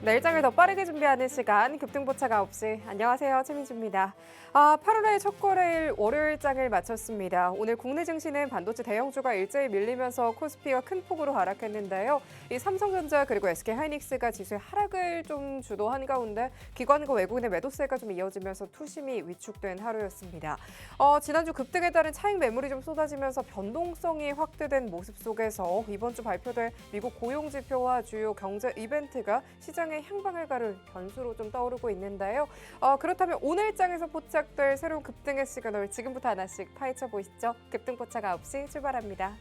내일장을 더 빠르게 준비하는 시간 급등포착 9시. 안녕하세요. 최민주입니다. 8월의 첫 거래일 월요일장을 마쳤습니다. 오늘 국내 증시는 반도체 대형주가 일제히 밀리면서 코스피가 큰 폭으로 하락했는데요. 이 삼성전자 그리고 SK하이닉스가 지수의 하락을 좀 주도한 가운데 기관과 외국인의 매도세가 좀 이어지면서 투심이 위축된 하루였습니다. 지난주 급등에 따른 차익 매물이 좀 쏟아지면서 변동성이 확대된 모습 속에서 이번 주 발표될 미국 고용지표와 주요 경제 이벤트가 시장의 향방을 가를 변수로 좀 떠오르고 있는데요. 그렇다면 오늘 장에서 포착될 새로운 급등의 시그널 지금부터 하나씩 파헤쳐 보시죠. 급등 포착 9시 출발합니다.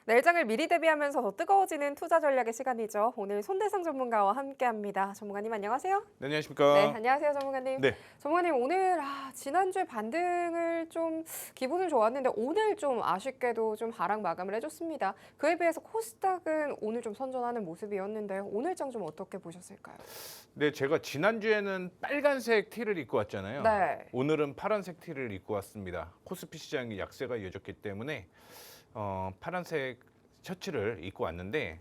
내일장을 미리 대비하면서 더 뜨거워지는 투자 전략의 시간이죠. 오늘 손대상 전문가와 함께합니다. 전문가님 안녕하세요. 네, 안녕하십니까? 네, 안녕하세요, 전문가님. 네. 전문가님 오늘 지난주에 반등을 좀 기분은 좋았는데 오늘 좀 아쉽게도 좀 하락 마감을 해줬습니다. 그에 비해서 코스닥은 오늘 좀 선전하는 모습이었는데요. 오늘 장 좀 어떻게 보셨을까요? 네, 제가 지난주에는 빨간색 티를 입고 왔잖아요. 네. 오늘은 파란색 티를 입고 왔습니다. 코스피 시장이 약세가 이어졌기 때문에 파란색 셔츠를 입고 왔는데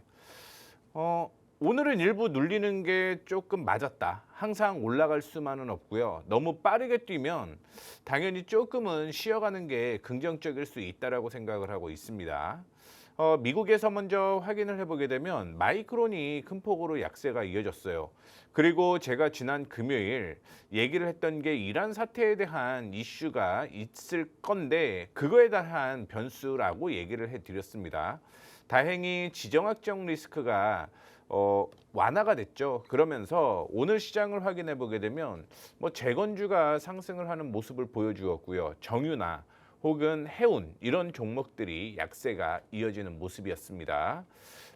오늘은 일부 눌리는 게 조금 맞았다. 항상 올라갈 수만은 없고요. 너무 빠르게 뛰면 당연히 조금은 쉬어가는 게 긍정적일 수 있다라고 생각을 하고 있습니다. 미국에서 먼저 확인을 해보게 되면 마이크론이 큰 폭으로 약세가 이어졌어요. 그리고 제가 지난 금요일 얘기를 했던 게 이란 사태에 대한 이슈가 있을 건데 그거에 대한 변수라고 얘기를 해드렸습니다. 다행히 지정학적 리스크가 완화가 됐죠. 그러면서 오늘 시장을 확인해 보게 되면 재건주가 상승을 하는 모습을 보여주었고요. 정유나 혹은 해운 이런 종목들이 약세가 이어지는 모습이었습니다.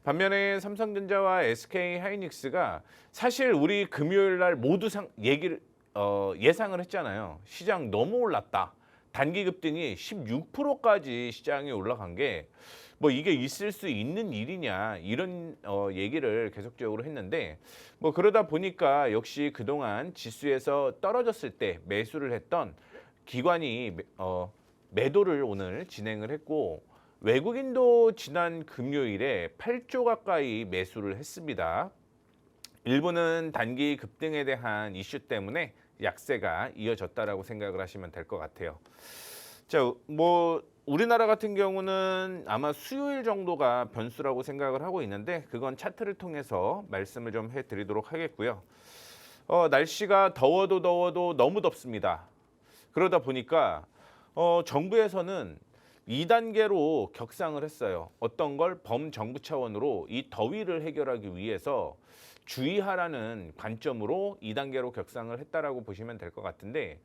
반면에 삼성전자와 SK하이닉스가 사실 우리 금요일 날 모두 예상을 했잖아요. 시장 너무 올랐다. 단기 급등이 16%까지 시장에 올라간 게 이게 있을 수 있는 일이냐 이런 얘기를 계속적으로 했는데 그러다 보니까 역시 그동안 지수에서 떨어졌을 때 매수를 했던 기관이 매도를 오늘 진행을 했고 외국인도 지난 금요일에 8조 가까이 매수를 했습니다. 일부는 단기 급등에 대한 이슈 때문에 약세가 이어졌다라고 생각을 하시면 될 것 같아요. 자, 우리나라 같은 경우는 아마 수요일 정도가 변수라고 생각을 하고 있는데 그건 차트를 통해서 말씀을 좀 해드리도록 하겠고요. 날씨가 더워도 너무 덥습니다. 그러다 보니까 정부에서는 2단계로 격상을 했어요. 어떤 걸 범정부 차원으로 이 더위를 해결하기 위해서 주의하라는 관점으로 2단계로 격상을 했다라고 보시면 될 것 같은데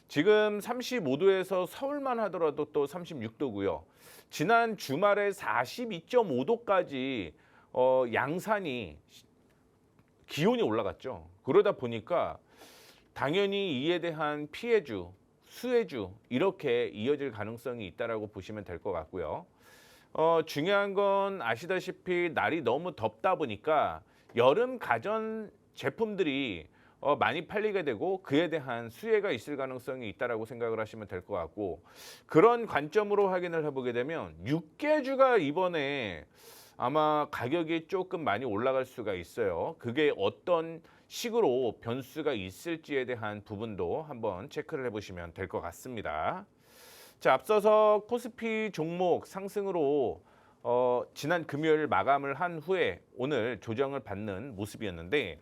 지금 35도에서 서울만 하더라도 또 36도고요. 지난 주말에 42.5도까지 양산이 기온이 올라갔죠. 그러다 보니까 당연히 이에 대한 피해주, 수해주 이렇게 이어질 가능성이 있다라고 보시면 될 것 같고요. 중요한 건 아시다시피 날이 너무 덥다 보니까 여름 가전 제품들이 많이 팔리게 되고 그에 대한 수혜가 있을 가능성이 있다라고 생각을 하시면 될 것 같고, 그런 관점으로 확인을 해보게 되면 육개주가 이번에 아마 가격이 조금 많이 올라갈 수가 있어요. 그게 어떤 식으로 변수가 있을지에 대한 부분도 한번 체크를 해보시면 될 것 같습니다. 자, 앞서서 코스피 종목 상승으로 지난 금요일 마감을 한 후에 오늘 조정을 받는 모습이었는데,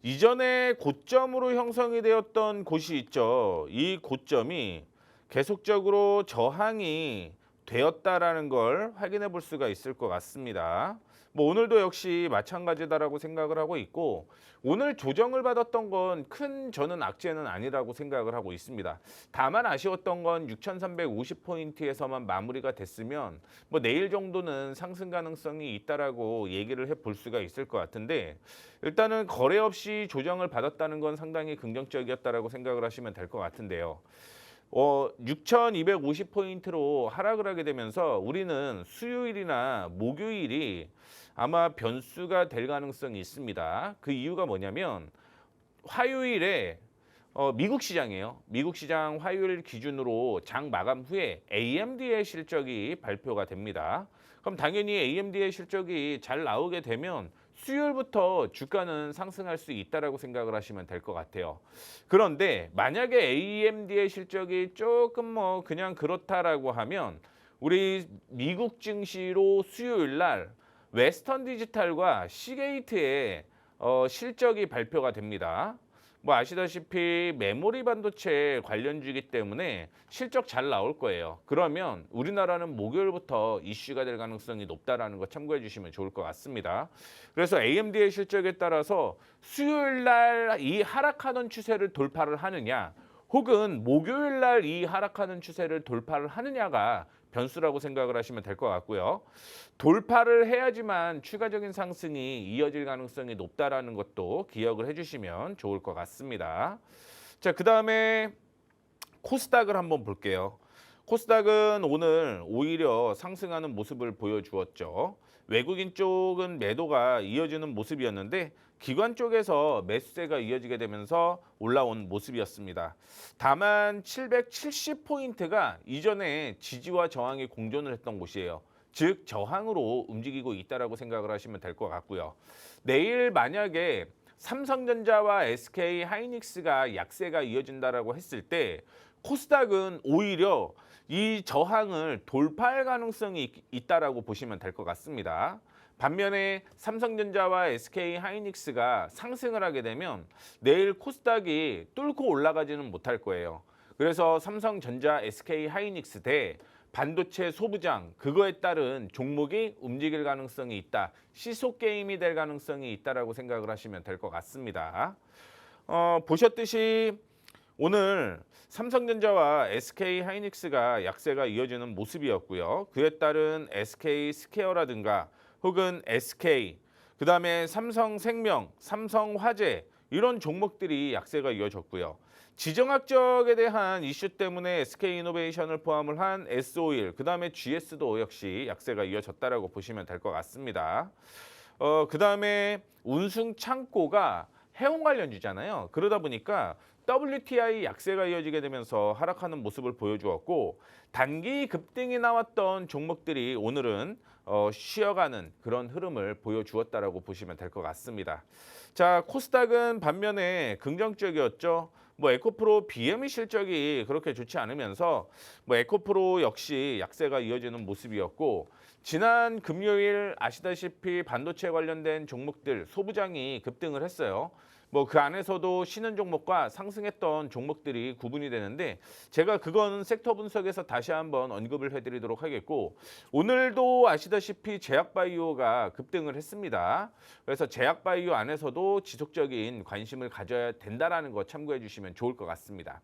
이전에 고점으로 형성이 되었던 곳이 있죠. 이 고점이 계속적으로 저항이 되었다라는 걸 확인해 볼 수가 있을 것 같습니다. 뭐 오늘도 역시 마찬가지다라고 생각을 하고 있고, 오늘 조정을 받았던 건 큰 저는 악재는 아니라고 생각을 하고 있습니다. 다만 아쉬웠던 건 6,350포인트에서만 마무리가 됐으면 뭐 내일 정도는 상승 가능성이 있다라고 얘기를 해 볼 수가 있을 것 같은데, 일단은 거래 없이 조정을 받았다는 건 상당히 긍정적이었다라고 생각을 하시면 될 것 같은데요. 6,250포인트로 하락을 하게 되면서 우리는 수요일이나 목요일이 아마 변수가 될 가능성이 있습니다. 그 이유가 뭐냐면 화요일에 미국 시장이에요. 미국 시장 화요일 기준으로 장 마감 후에 AMD의 실적이 발표가 됩니다. 그럼 당연히 AMD의 실적이 잘 나오게 되면 수요일부터 주가는 상승할 수 있다라고 생각을 하시면 될 것 같아요. 그런데 만약에 AMD의 실적이 조금 뭐 그냥 그렇다라고 하면 우리 미국 증시로 수요일 날 웨스턴 디지털과 시게이트의 실적이 발표가 됩니다. 뭐 아시다시피 메모리 반도체 관련주이기 때문에 실적 잘 나올 거예요. 그러면 우리나라는 목요일부터 이슈가 될 가능성이 높다라는 거 참고해 주시면 좋을 것 같습니다. 그래서 AMD의 실적에 따라서 수요일 날 이 하락하던 추세를 돌파를 하느냐, 혹은 목요일 날 이 하락하는 추세를 돌파를 하느냐가 변수라고 생각을 하시면 될 것 같고요. 돌파를 해야지만 추가적인 상승이 이어질 가능성이 높다라는 것도 기억을 해주시면 좋을 것 같습니다. 자, 그 다음에 코스닥을 한번 볼게요. 코스닥은 오늘 오히려 상승하는 모습을 보여주었죠. 외국인 쪽은 매도가 이어지는 모습이었는데 기관 쪽에서 매수세가 이어지게 되면서 올라온 모습이었습니다. 다만 770포인트가 이전에 지지와 저항이 공존을 했던 곳이에요. 즉 저항으로 움직이고 있다라고 생각을 하시면 될 것 같고요. 내일 만약에 삼성전자와 SK 하이닉스가 약세가 이어진다라고 했을 때 코스닥은 오히려 이 저항을 돌파할 가능성이 있다라고 보시면 될 것 같습니다. 반면에 삼성전자와 SK 하이닉스가 상승을 하게 되면 내일 코스닥이 뚫고 올라가지는 못할 거예요. 그래서 삼성전자, SK 하이닉스 대 반도체 소부장, 그거에 따른 종목이 움직일 가능성이 있다. 시속 게임이 될 가능성이 있다라고 생각을 하시면 될 것 같습니다. 보셨듯이 오늘 삼성전자와 SK 하이닉스가 약세가 이어지는 모습이었고요. 그에 따른 SK 스퀘어라든가 혹은 SK, 그다음에 삼성생명, 삼성화재 이런 종목들이 약세가 이어졌고요. 지정학적에 대한 이슈 때문에 SK이노베이션을 포함을 한 S-오일, 그다음에 GS도 역시 약세가 이어졌다라고 보시면 될 것 같습니다. 그다음에 운송창고가 해운 관련주잖아요. 그러다 보니까 WTI 약세가 이어지게 되면서 하락하는 모습을 보여주었고, 단기 급등이 나왔던 종목들이 오늘은 쉬어가는 그런 흐름을 보여주었다라고 보시면 될 것 같습니다. 자, 코스닥은 반면에 긍정적이었죠. 뭐 에코프로 BME 실적이 그렇게 좋지 않으면서 뭐 에코프로 역시 약세가 이어지는 모습이었고, 지난 금요일 아시다시피 반도체 관련된 종목들 소부장이 급등을 했어요. 뭐 그 안에서도 쉬는 종목과 상승했던 종목들이 구분이 되는데 제가 그건 섹터 분석에서 다시 한번 언급을 해드리도록 하겠고, 오늘도 아시다시피 제약바이오가 급등을 했습니다. 그래서 제약바이오 안에서도 지속적인 관심을 가져야 된다라는 거 참고해 주시면 좋을 것 같습니다.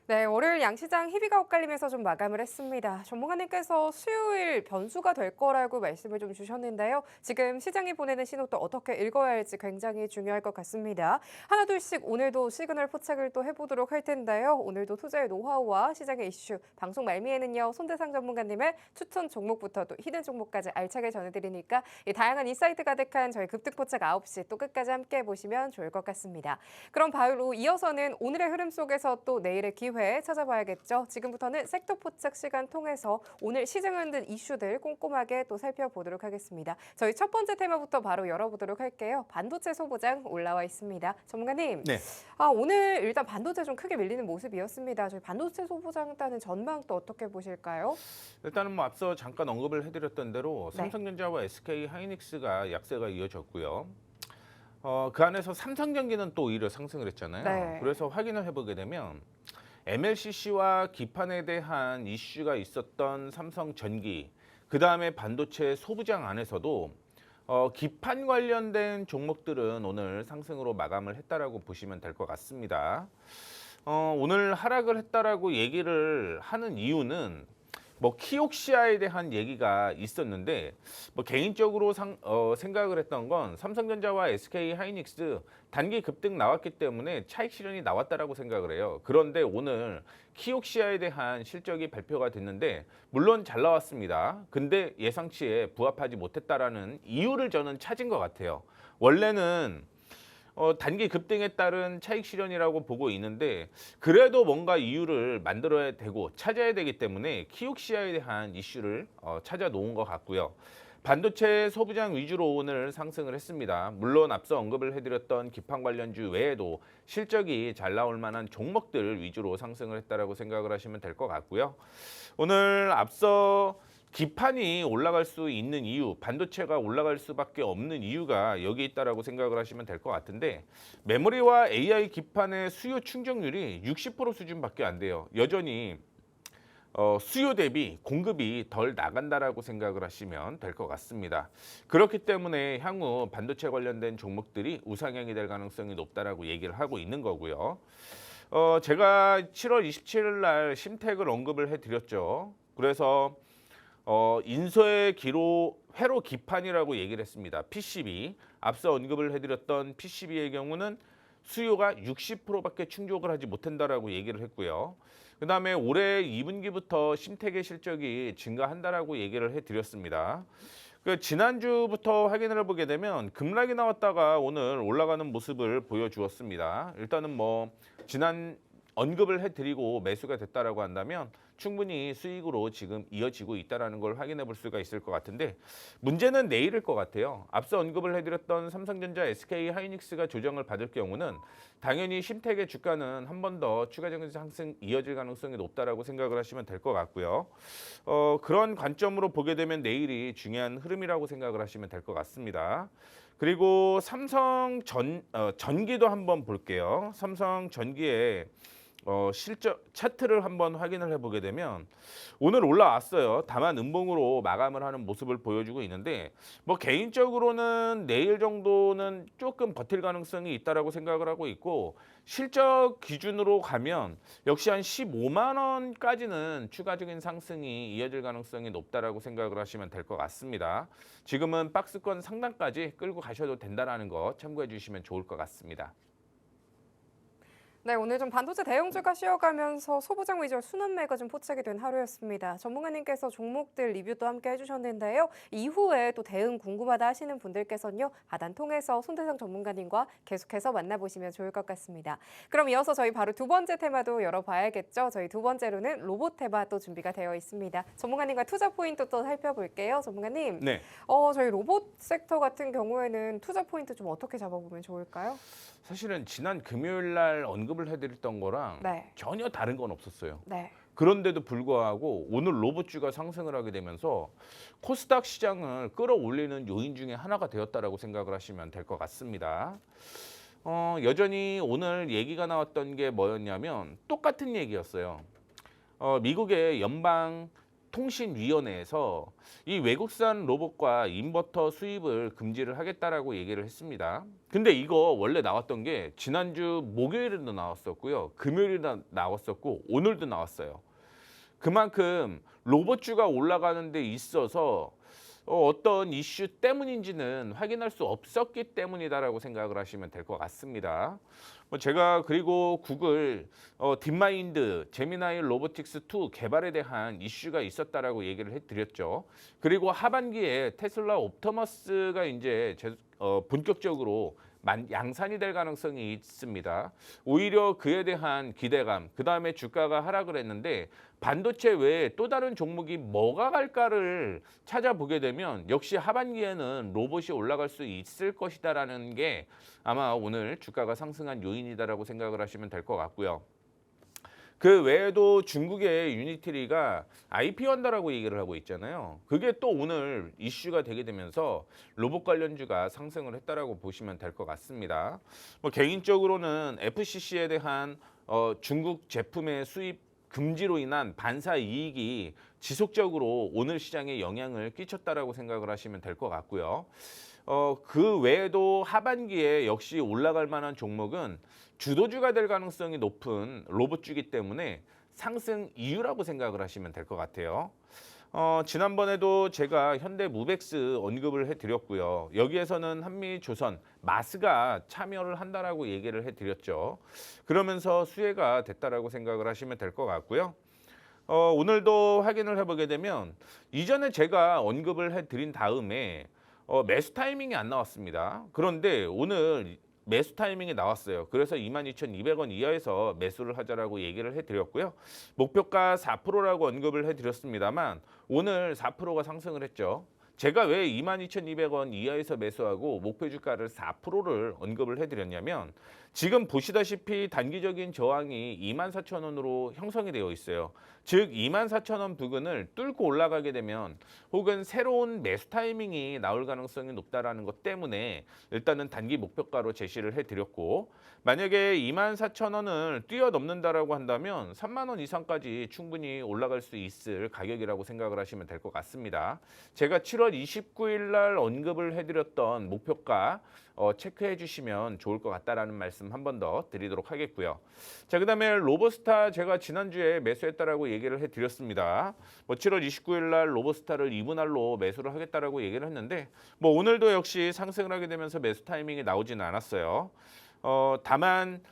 네, 월요일 양시장 희비가 엇갈리면서 좀 마감을 했습니다. 전문가님께서 수요일 변수가 될 거라고 말씀을 좀 주셨는데요. 지금 시장이 보내는 신호도 어떻게 읽어야 할지 굉장히 중요할 것 같습니다. 하나둘씩 오늘도 시그널 포착을 또 해보도록 할 텐데요. 오늘도 투자의 노하우와 시장의 이슈, 방송 말미에는요. 손대상 전문가님의 추천 종목부터 또 히든 종목까지 알차게 전해드리니까 이 다양한 인사이트 가득한 저희 급등 포착 9시 또 끝까지 함께 보시면 좋을 것 같습니다. 그럼 바로 이어서는 오늘의 흐름 속에서 또 내일의 기회 찾아봐야겠죠. 지금부터는 섹터 포착 시간 통해서 오늘 시장을 흔든 이슈들 꼼꼼하게 또 살펴보도록 하겠습니다. 저희 첫 번째 테마부터 바로 열어보도록 할게요. 반도체 소보장 올라와 있습니다. 전문가님, 네. 오늘 일단 반도체 좀 크게 밀리는 모습이었습니다. 저희 반도체 소보장 일단은 전망 또 어떻게 보실까요? 일단은 뭐 앞서 잠깐 언급을 해드렸던 대로 네. 삼성전자와 SK 하이닉스가 약세가 이어졌고요. 그 안에서 삼성전기는 또 오히려 상승을 했잖아요. 네. 그래서 확인을 해보게 되면 MLCC와 기판에 대한 이슈가 있었던 삼성전기, 그 다음에 반도체 소부장 안에서도 기판 관련된 종목들은 오늘 상승으로 마감을 했다라고 보시면 될 것 같습니다. 오늘 하락을 했다라고 얘기를 하는 이유는 뭐 키옥시아에 대한 얘기가 있었는데 뭐 개인적으로 생각을 했던 건 삼성전자와 SK 하이닉스 단기 급등 나왔기 때문에 차익 실현이 나왔다라고 생각을 해요. 그런데 오늘 키옥시아에 대한 실적이 발표가 됐는데 물론 잘 나왔습니다. 근데 예상치에 부합하지 못했다라는 이유를 저는 찾은 것 같아요. 원래는 단기 급등에 따른 차익 실현이라고 보고 있는데 그래도 뭔가 이유를 만들어야 되고 찾아야 되기 때문에 키옥시아에 대한 이슈를 찾아 놓은 것 같고요. 반도체 소부장 위주로 오늘 상승을 했습니다. 물론 앞서 언급을 해드렸던 기판 관련주 외에도 실적이 잘 나올 만한 종목들 위주로 상승을 했다라고 생각을 하시면 될 것 같고요. 오늘 앞서 기판이 올라갈 수 있는 이유, 반도체가 올라갈 수밖에 없는 이유가 여기 있다라고 생각을 하시면 될 것 같은데 메모리와 AI 기판의 수요 충족률이 60% 수준밖에 안 돼요. 여전히 수요 대비 공급이 덜 나간다라고 생각을 하시면 될 것 같습니다. 그렇기 때문에 향후 반도체 관련된 종목들이 우상향이 될 가능성이 높다라고 얘기를 하고 있는 거고요. 제가 7월 27일 날 심택을 언급을 해드렸죠. 그래서 인쇄 기로 회로 기판이라고 얘기를 했습니다. PCB 앞서 언급을 해드렸던 PCB의 경우는 수요가 60%밖에 충족을 하지 못한다라고 얘기를 했고요. 그다음에 올해 2분기부터 심택의 실적이 증가한다라고 얘기를 해드렸습니다. 지난주부터 확인을 해보게 되면 급락이 나왔다가 오늘 올라가는 모습을 보여주었습니다. 일단은 뭐 지난 언급을 해드리고 매수가 됐다라고 한다면 충분히 수익으로 지금 이어지고 있다는 걸 확인해 볼 수가 있을 것 같은데 문제는 내일일 것 같아요. 앞서 언급을 해드렸던 삼성전자, SK 하이닉스가 조정을 받을 경우는 당연히 심택의 주가는 한 번 더 추가적인 상승 이어질 가능성이 높다라고 생각을 하시면 될 것 같고요. 그런 관점으로 보게 되면 내일이 중요한 흐름이라고 생각을 하시면 될 것 같습니다. 그리고 삼성 전기도 한번 볼게요. 삼성 전기의 실적 차트를 한번 확인을 해보게 되면 오늘 올라왔어요. 다만 음봉으로 마감을 하는 모습을 보여주고 있는데 뭐 개인적으로는 내일 정도는 조금 버틸 가능성이 있다라고 생각을 하고 있고 실적 기준으로 가면 역시 한 15만 원까지는 추가적인 상승이 이어질 가능성이 높다라고 생각을 하시면 될 것 같습니다. 지금은 박스권 상단까지 끌고 가셔도 된다라는 거 참고해 주시면 좋을 것 같습니다. 네, 오늘 좀 반도체 대형주가 쉬어가면서 소부장 위주로 순환매가 좀 포착이 된 하루였습니다. 전문가님께서 종목들 리뷰도 함께 해주셨는데요. 이후에 또 대응 궁금하다 하시는 분들께서는요. 하단 통해서 손대상 전문가님과 계속해서 만나보시면 좋을 것 같습니다. 그럼 이어서 저희 바로 두 번째 테마도 열어봐야겠죠. 저희 두 번째로는 로봇 테마 또 준비가 되어 있습니다. 전문가님과 투자 포인트 또 살펴볼게요. 전문가님. 네. 저희 로봇 섹터 같은 경우에는 투자 포인트 좀 어떻게 잡아보면 좋을까요? 사실은 지난 금요일 날 언급을 해드렸던 거랑 네. 전혀 다른 건 없었어요. 네. 그런데도 불구하고 오늘 로봇주가 상승을 하게 되면서 코스닥 시장을 끌어올리는 요인 중에 하나가 되었다라고 생각을 하시면 될 것 같습니다. 여전히 오늘 얘기가 나왔던 게 뭐였냐면 똑같은 얘기였어요. 미국의 연방 통신위원회에서 이 외국산 로봇과 인버터 수입을 금지를 하겠다라고 얘기를 했습니다. 근데 이거 원래 나왔던 게 지난주 목요일에도 나왔었고요. 금요일에도 나왔었고 오늘도 나왔어요. 그만큼 로봇주가 올라가는 데 있어서 어떤 이슈 때문인지는 확인할 수 없었기 때문이다라고 생각을 하시면 될 것 같습니다. 제가 그리고 구글 딥마인드 제미나이 로보틱스 2 개발에 대한 이슈가 있었다라고 얘기를 해드렸죠. 그리고 하반기에 테슬라 옵터머스가 이제 본격적으로 양산이 될 가능성이 있습니다. 오히려 그에 대한 기대감, 그 다음에 주가가 하락을 했는데 반도체 외에 또 다른 종목이 뭐가 갈까를 찾아보게 되면 역시 하반기에는 로봇이 올라갈 수 있을 것이다라는 게 아마 오늘 주가가 상승한 요인이다라고 생각을 하시면 될 것 같고요. 그 외에도 중국의 유니트리가 IP 한다라고 얘기를 하고 있잖아요. 그게 또 오늘 이슈가 되게 되면서 로봇 관련주가 상승을 했다라고 보시면 될 것 같습니다. 개인적으로는 FCC에 대한 중국 제품의 수입 금지로 인한 반사 이익이 지속적으로 오늘 시장에 영향을 끼쳤다라고 생각을 하시면 될 것 같고요. 그 외에도 하반기에 역시 올라갈 만한 종목은 주도주가 될 가능성이 높은 로봇주기 때문에 상승 이유라고 생각을 하시면 될 것 같아요. 지난번에도 제가 현대무벡스 언급을 해드렸고요. 여기에서는 한미조선, 마스가 참여를 한다라고 얘기를 해드렸죠. 그러면서 수혜가 됐다라고 생각을 하시면 될 것 같고요. 오늘도 확인을 해보게 되면 이전에 제가 언급을 해드린 다음에 매수 타이밍이 안 나왔습니다. 그런데 오늘 매수 타이밍이 나왔어요. 그래서 22,200원 이하에서 매수를 하자라고 얘기를 해드렸고요. 목표가 4%라고 언급을 해드렸습니다만 오늘 4%가 상승을 했죠. 제가 왜 22,200원 이하에서 매수하고 목표 주가를 4%를 언급을 해드렸냐면 지금 보시다시피 단기적인 저항이 24,000원으로 형성이 되어 있어요. 즉 24,000원 부근을 뚫고 올라가게 되면 혹은 새로운 매수 타이밍이 나올 가능성이 높다라는 것 때문에 일단은 단기 목표가로 제시를 해드렸고 만약에 24,000원을 뛰어넘는다라고 한다면 3만 원 이상까지 충분히 올라갈 수 있을 가격이라고 생각을 하시면 될 것 같습니다. 제가 7월 29일 날 언급을 해드렸던 목표가 체크해 주시면 좋을 것 같다라는 말씀 한 번 더 드리도록 하겠고요. 자, 그다음에 로보스타 제가 지난주에 매수했다라고 얘기를 해드렸습니다. 7월 29일 날 로보스타를 2분할로 매수를 하겠다라고 얘기를 했는데 오늘도 역시 상승을 하게 되면서 매수 타이밍이 나오지는 않았어요. 다만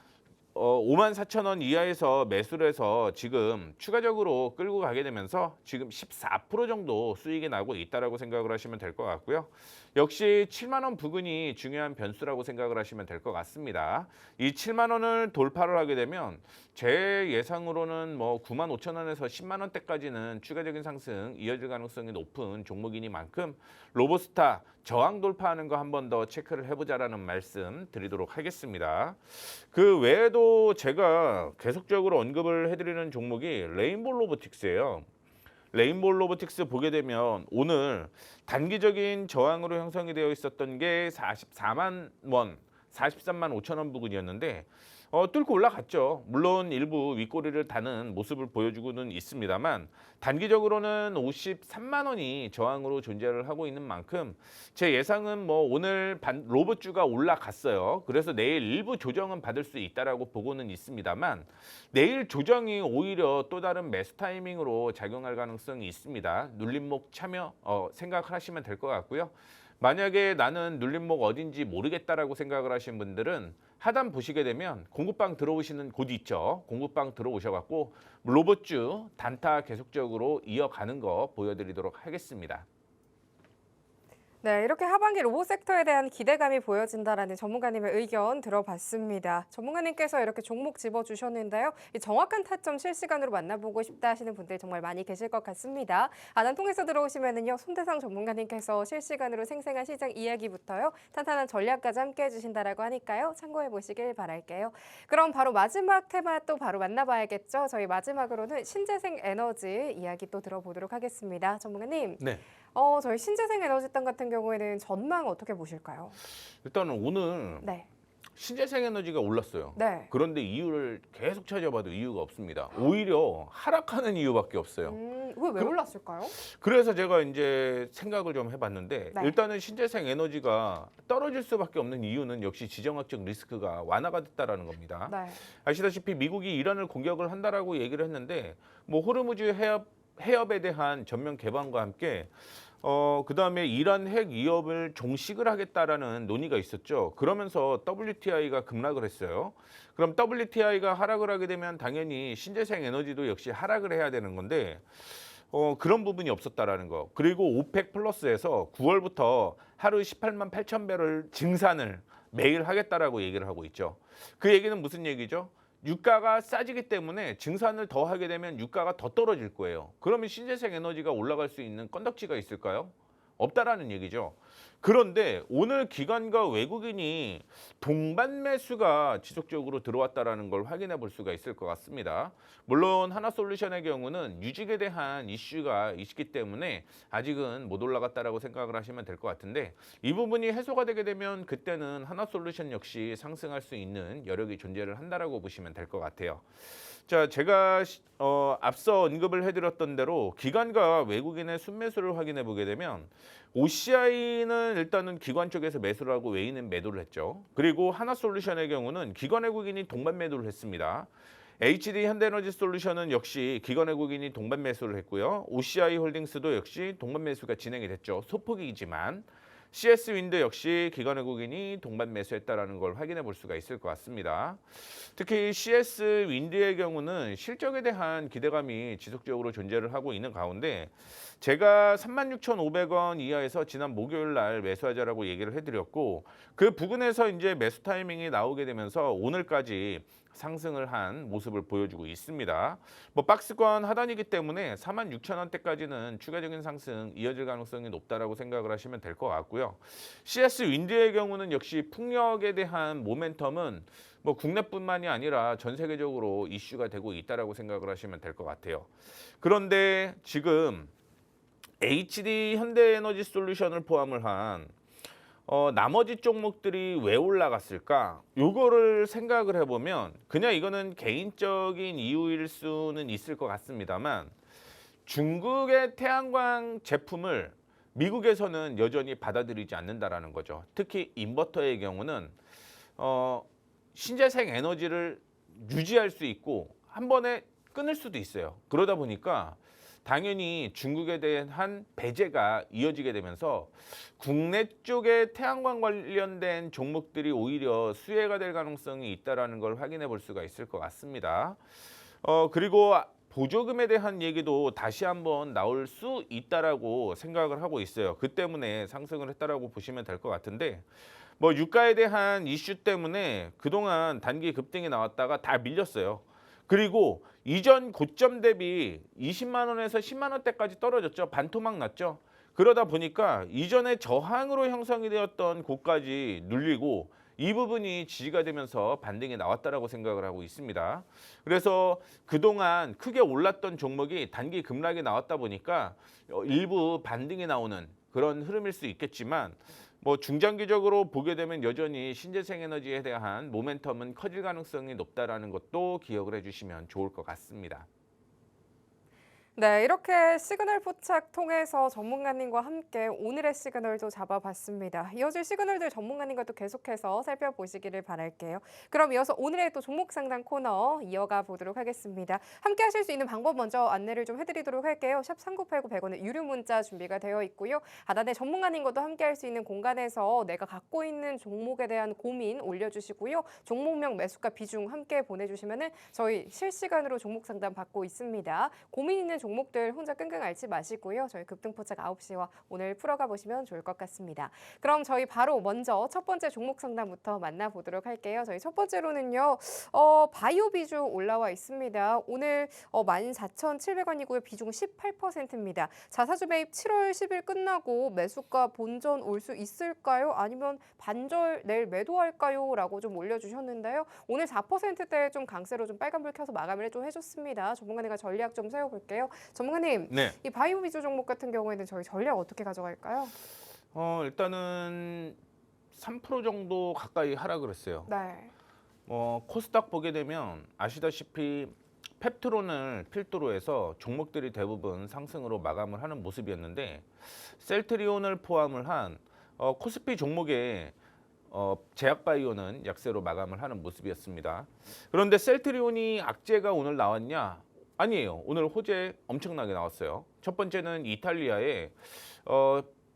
54,000원 이하에서 매수를 해서 지금 추가적으로 끌고 가게 되면서 지금 14% 정도 수익이 나고 있다라고 생각을 하시면 될 것 같고요. 역시 7만 원 부근이 중요한 변수라고 생각을 하시면 될 것 같습니다. 이 7만 원을 돌파를 하게 되면 제 예상으로는 95,000원에서 10만 원대까지는 추가적인 상승 이어질 가능성이 높은 종목이니만큼 로보스타 저항 돌파하는 거 한 번 더 체크를 해보자라는 말씀 드리도록 하겠습니다. 그 외에도 제가 계속적으로 언급을 해드리는 종목이 레인보우 로보틱스예요. 레인보우 로보틱스 보게 되면 오늘 단기적인 저항으로 형성이 되어 있었던 게 44만 원, 43만 5천 원 부근이었는데 뚫고 올라갔죠. 물론 일부 윗꼬리를 다는 모습을 보여주고는 있습니다만 단기적으로는 53만 원이 저항으로 존재를 하고 있는 만큼 제 예상은 오늘 로봇주가 올라갔어요. 그래서 내일 일부 조정은 받을 수 있다라고 보고는 있습니다만 내일 조정이 오히려 또 다른 매수 타이밍으로 작용할 가능성이 있습니다. 눌림목 참여 생각하시면 될 것 같고요. 만약에 나는 눌림목 어딘지 모르겠다라고 생각을 하시는 분들은 하단 보시게 되면 공급방 들어오시는 곳이 있죠. 공급방 들어오셔갖고 로봇주 단타 계속적으로 이어가는 거 보여드리도록 하겠습니다. 네, 이렇게 하반기 로봇 섹터에 대한 기대감이 보여진다라는 전문가님의 의견 들어봤습니다. 전문가님께서 이렇게 종목 집어주셨는데요. 이 정확한 타점 실시간으로 만나보고 싶다 하시는 분들 정말 많이 계실 것 같습니다. 아난 통해서 들어오시면은요, 손대상 전문가님께서 실시간으로 생생한 시장 이야기부터요, 탄탄한 전략까지 함께 해주신다라고 하니까요, 참고해 보시길 바랄게요. 그럼 바로 마지막 테마 또 바로 만나봐야겠죠. 저희 마지막으로는 신재생 에너지 이야기 또 들어보도록 하겠습니다. 전문가님. 네. 저희 신재생 에너지땅 같은 경우에는 전망 어떻게 보실까요? 일단은 오늘 네. 신재생 에너지가 올랐어요. 네. 그런데 이유를 계속 찾아봐도 이유가 없습니다. 오히려 하락하는 이유밖에 없어요. 왜 올랐을까요? 그래서 제가 이제 생각을 좀 해봤는데 네. 일단은 신재생 에너지가 떨어질 수밖에 없는 이유는 역시 지정학적 리스크가 완화가 됐다라는 겁니다. 네. 아시다시피 미국이 이란을 공격을 한다라고 얘기를 했는데 뭐 호르무즈 해협에 대한 전면 개방과 함께 그다음에 이란 핵 위협을 종식을 하겠다라는 논의가 있었죠. 그러면서 WTI가 급락을 했어요. 그럼 WTI가 하락을 하게 되면 당연히 신재생 에너지도 역시 하락을 해야 되는 건데 그런 부분이 없었다라는 거. 그리고 오펙 플러스에서 9월부터 하루 18만 8천 배럴 증산을 매일 하겠다라고 얘기를 하고 있죠. 그 얘기는 무슨 얘기죠? 유가가 싸지기 때문에 증산을 더 하게 되면 유가가 더 떨어질 거예요. 그러면 신재생 에너지가 올라갈 수 있는 건덕지가 있을까요? 없다라는 얘기죠. 그런데 오늘 기관과 외국인이 동반 매수가 지속적으로 들어왔다라는 걸 확인해 볼 수가 있을 것 같습니다. 물론 하나솔루션의 경우는 유직에 대한 이슈가 있기 때문에 아직은 못 올라갔다라고 생각을 하시면 될 것 같은데 이 부분이 해소가 되게 되면 그때는 하나솔루션 역시 상승할 수 있는 여력이 존재를 한다라고 보시면 될 것 같아요. 자, 제가 앞서 언급을 해드렸던 대로 기관과 외국인의 순매수를 확인해 보게 되면 OCI는 일단은 기관 쪽에서 매수를 하고 외인은 매도를 했죠. 그리고 하나솔루션의 경우는 기관 외국인이 동반 매도를 했습니다. HD 현대에너지솔루션은 역시 기관 외국인이 동반 매수를 했고요. OCI 홀딩스도 역시 동반 매수가 진행이 됐죠. 소폭이지만 CS 윈드 역시 기관 외국인이 동반 매수했다라는 걸 확인해 볼 수가 있을 것 같습니다. 특히 CS 윈드의 경우는 실적에 대한 기대감이 지속적으로 존재를 하고 있는 가운데 제가 36,500원 이하에서 지난 목요일 날 매수하자라고 얘기를 해드렸고 그 부근에서 이제 매수 타이밍이 나오게 되면서 오늘까지 상승을 한 모습을 보여주고 있습니다. 뭐 박스권 하단이기 때문에 46,000원대까지는 추가적인 상승 이어질 가능성이 높다라고 생각을 하시면 될 것 같고요. CS 윈드의 경우는 역시 풍력에 대한 모멘텀은 뭐 국내뿐만이 아니라 전 세계적으로 이슈가 되고 있다라고 생각을 하시면 될 것 같아요. 그런데 지금 HD 현대에너지솔루션을 포함을 한 나머지 종목들이 왜 올라갔을까? 요거를 생각을 해보면 그냥 이거는 개인적인 이유일 수는 있을 것 같습니다만 중국의 태양광 제품을 미국에서는 여전히 받아들이지 않는다라는 거죠. 특히 인버터의 경우는 신재생 에너지를 유지할 수 있고 한 번에 끊을 수도 있어요. 그러다 보니까 당연히 중국에 대한 배제가 이어지게 되면서 국내 쪽에 태양광 관련된 종목들이 오히려 수혜가 될 가능성이 있다라는 걸 확인해 볼 수가 있을 것 같습니다. 그리고 보조금에 대한 얘기도 다시 한번 나올 수 있다라고 생각을 하고 있어요. 그 때문에 상승을 했다라고 보시면 될 것 같은데 뭐 유가에 대한 이슈 때문에 그동안 단기 급등이 나왔다가 다 밀렸어요. 그리고 이전 고점 대비 20만 원에서 10만 원대까지 떨어졌죠. 반토막 났죠. 그러다 보니까 이전에 저항으로 형성이 되었던 곳까지 눌리고 이 부분이 지지가 되면서 반등이 나왔다라고 생각을 하고 있습니다. 그래서 그동안 크게 올랐던 종목이 단기 급락이 나왔다 보니까 일부 반등이 나오는 그런 흐름일 수 있겠지만 뭐 중장기적으로 보게 되면 여전히 신재생 에너지에 대한 모멘텀은 커질 가능성이 높다라는 것도 기억을 해주시면 좋을 것 같습니다. 네, 이렇게 시그널 포착 통해서 전문가님과 함께 오늘의 시그널도 잡아봤습니다. 이어질 시그널들 전문가님과 또 계속해서 살펴보시기를 바랄게요. 그럼 이어서 오늘의 또 종목 상담 코너 이어가 보도록 하겠습니다. 함께 하실 수 있는 방법 먼저 안내를 좀 해드리도록 할게요. 샵 3989 100원의 유료 문자 준비가 되어 있고요. 하단에 전문가님과도 함께 할 수 있는 공간에서 내가 갖고 있는 종목에 대한 고민 올려주시고요. 종목명 매수가 비중 함께 보내주시면 저희 실시간으로 종목 상담 받고 있습니다. 고민 있는 종목들 혼자 끙끙 앓지 마시고요. 저희 급등포착 9시와 오늘 풀어가 보시면 좋을 것 같습니다. 그럼 저희 바로 먼저 첫 번째 종목 상담부터 만나보도록 할게요. 저희 첫 번째로는요. 바이오 비중 올라와 있습니다. 오늘 14,700원이고요. 비중 18%입니다. 자사주 매입 7월 10일 끝나고 매수가 본전 올 수 있을까요? 아니면 반절 내일 매도할까요? 라고 좀 올려주셨는데요. 오늘 4%대 좀 강세로 좀 빨간불 켜서 마감을 좀 해줬습니다. 전문가님과 전략 좀 세워볼게요. 전문가님, 네. 이 바이오 비주 종목 같은 경우에는 저희 전략 어떻게 가져갈까요? 일단은 3% 정도 가까이 하락을 했어요. 네. 코스닥 보게 되면 아시다시피 펩트론을 필두로 해서 종목들이 대부분 상승으로 마감을 하는 모습이었는데 셀트리온을 포함을 한 코스피 종목의 제약바이오는 약세로 마감을 하는 모습이었습니다. 그런데 셀트리온이 악재가 오늘 나왔냐? 아니에요. 오늘 호재 엄청나게 나왔어요. 첫 번째는 이탈리아의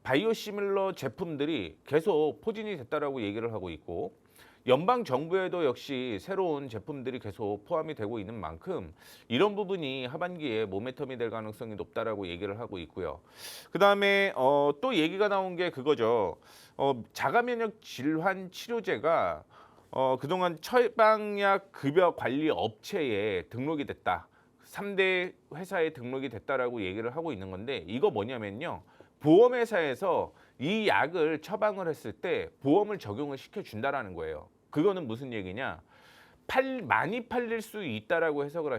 바이오시밀러 제품들이 계속 포진이 됐다라고 얘기를 하고 있고 연방 정부에도 역시 새로운 제품들이 계속 포함이 되고 있는 만큼 이런 부분이 하반기에 모멘텀이 될 가능성이 높다라고 얘기를 하고 있고요. 그다음에 또 얘기가 나온 게 그거죠. 자가 면역 질환 치료제가 그동안 처방약 급여 관리 업체에 등록이 됐다. 3대 회사에 등록이 됐다라고 얘기를 하고 있는 건데 이거 뭐냐면요. 보험회사에서 이 약을 처방을 했을 때 보험을 적용을 시켜준다라는 거예요. 그거는 무슨 얘기냐? 많이 팔릴 수 있다라고 해석을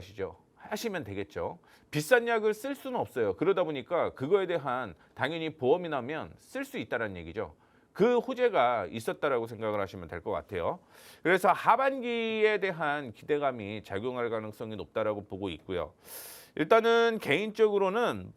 하시면 되겠죠. 비싼 약을 쓸 수는 없어요. 그러다 보니까 그거에 대한 당연히 보험이 나면 쓸 수 있다는 얘기죠. 그 호재가 있었다라고 생각을 하시면 될 것 같아요. 그래서 하반기에 대한 기대감이 작용할 가능성이 높다라고 보고 있고요. 일단은 개인적으로는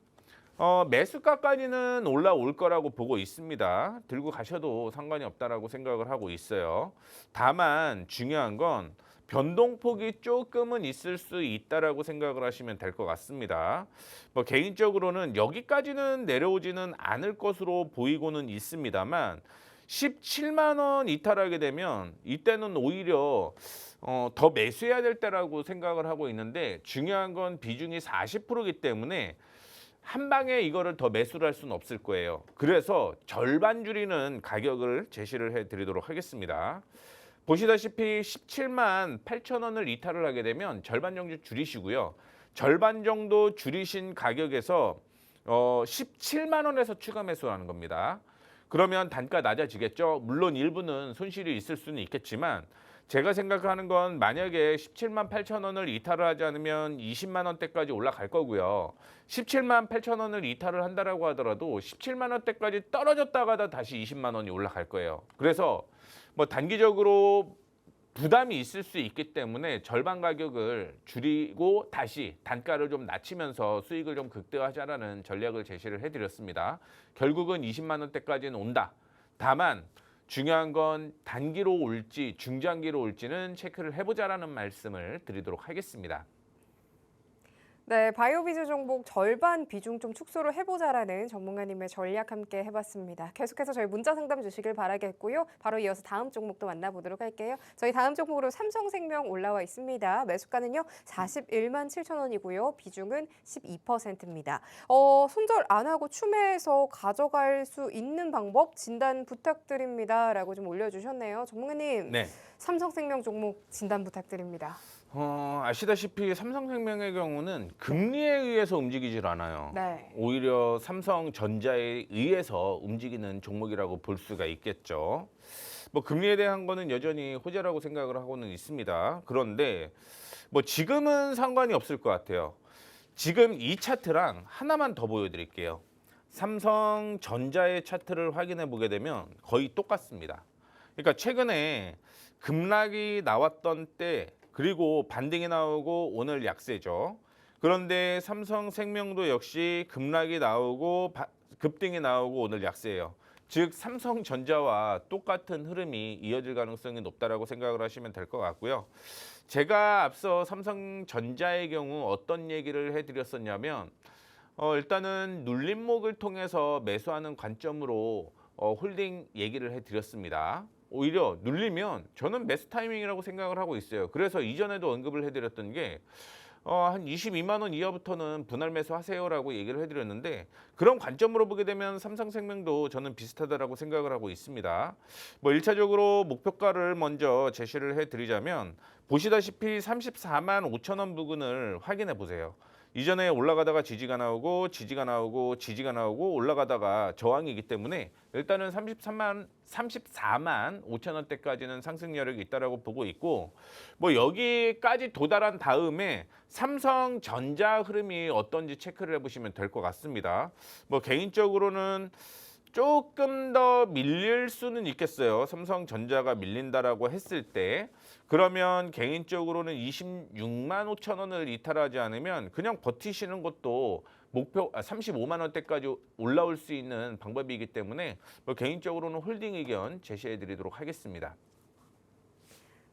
매수가까지는 올라올 거라고 보고 있습니다. 들고 가셔도 상관이 없다라고 생각을 하고 있어요. 다만 중요한 건 변동폭이 조금은 있을 수 있다라고 생각을 하시면 될 것 같습니다. 개인적으로는 여기까지는 내려오지는 않을 것으로 보이고는 있습니다만 17만 원 이탈하게 되면 이때는 오히려 더 매수해야 될 때라고 생각을 하고 있는데 중요한 건 비중이 40%이기 때문에 한 방에 이거를 더 매수를 할 수는 없을 거예요. 그래서 절반 줄이는 가격을 제시를 해드리도록 하겠습니다. 보시다시피 17만 8천 원을 이탈을 하게 되면 절반 정도 줄이시고요. 절반 정도 줄이신 가격에서 17만 원에서 추가 매수하는 겁니다. 그러면 단가 낮아지겠죠. 물론 일부는 손실이 있을 수는 있겠지만 제가 생각하는 건 만약에 17만 8천 원을 이탈을 하지 않으면 20만 원대까지 올라갈 거고요. 17만 8천 원을 이탈을 한다라고 하더라도 17만 원대까지 떨어졌다가도 다시 20만 원이 올라갈 거예요. 그래서 단기적으로 부담이 있을 수 있기 때문에 절반 가격을 줄이고 다시 단가를 좀 낮추면서 수익을 좀 극대화하자라는 전략을 제시를 해드렸습니다. 결국은 20만 원대까지는 온다. 다만 중요한 건 단기로 올지 중장기로 올지는 체크를 해보자라는 말씀을 드리도록 하겠습니다. 네, 바이오비즈 종목 절반 비중 좀 축소를 해보자라는 전문가님의 전략 함께 해봤습니다. 계속해서 저희 문자 상담 주시길 바라겠고요. 바로 이어서 다음 종목도 만나보도록 할게요. 저희 다음 종목으로 삼성생명 올라와 있습니다. 매수가는요 41만 7천 원이고요. 비중은 12%입니다. 손절 안 하고 추매해서 가져갈 수 있는 방법 진단 부탁드립니다. 라고 좀 올려주셨네요. 전문가님, 네. 삼성생명 종목 진단 부탁드립니다. 아시다시피 삼성생명의 경우는 금리에 의해서 움직이질 않아요. 네. 오히려 삼성전자에 의해서 움직이는 종목이라고 볼 수가 있겠죠. 금리에 대한 거는 여전히 호재라고 생각을 하고는 있습니다. 그런데 지금은 상관이 없을 것 같아요. 지금 이 차트랑 하나만 더 보여드릴게요. 삼성전자의 차트를 확인해 보게 되면 거의 똑같습니다. 그러니까 최근에 급락이 나왔던 때 그리고 반등이 나오고 오늘 약세죠. 그런데 삼성생명도 역시 급락이 나오고 급등이 나오고 오늘 약세예요. 즉 삼성전자와 똑같은 흐름이 이어질 가능성이 높다라고 생각을 하시면 될 것 같고요. 제가 앞서 삼성전자의 경우 어떤 얘기를 해드렸었냐면 일단은 눌림목을 통해서 매수하는 관점으로 홀딩 얘기를 해드렸습니다. 오히려 눌리면 저는 매수 타이밍이라고 생각을 하고 있어요. 그래서 이전에도 언급을 해드렸던 게 한 22만 원 이하부터는 분할 매수하세요라고 얘기를 해드렸는데 그런 관점으로 보게 되면 삼성생명도 저는 비슷하다라고 생각을 하고 있습니다. 1차적으로 목표가를 먼저 제시를 해드리자면 보시다시피 34만 5천 원 부근을 확인해 보세요. 이전에 올라가다가 지지가 나오고 지지가 나오고 지지가 나오고 올라가다가 저항이기 때문에 일단은 34만 5천 원대까지는 상승 여력이 있다라고 보고 있고 여기까지 도달한 다음에 삼성전자 흐름이 어떤지 체크를 해보시면 될 것 같습니다. 개인적으로는 조금 더 밀릴 수는 있겠어요. 삼성전자가 밀린다라고 했을 때. 그러면 개인적으로는 26만 5천 원을 이탈하지 않으면 그냥 버티시는 것도 목표 35만 원대까지 올라올 수 있는 방법이기 때문에 뭐 개인적으로는 홀딩 의견 제시해 드리도록 하겠습니다.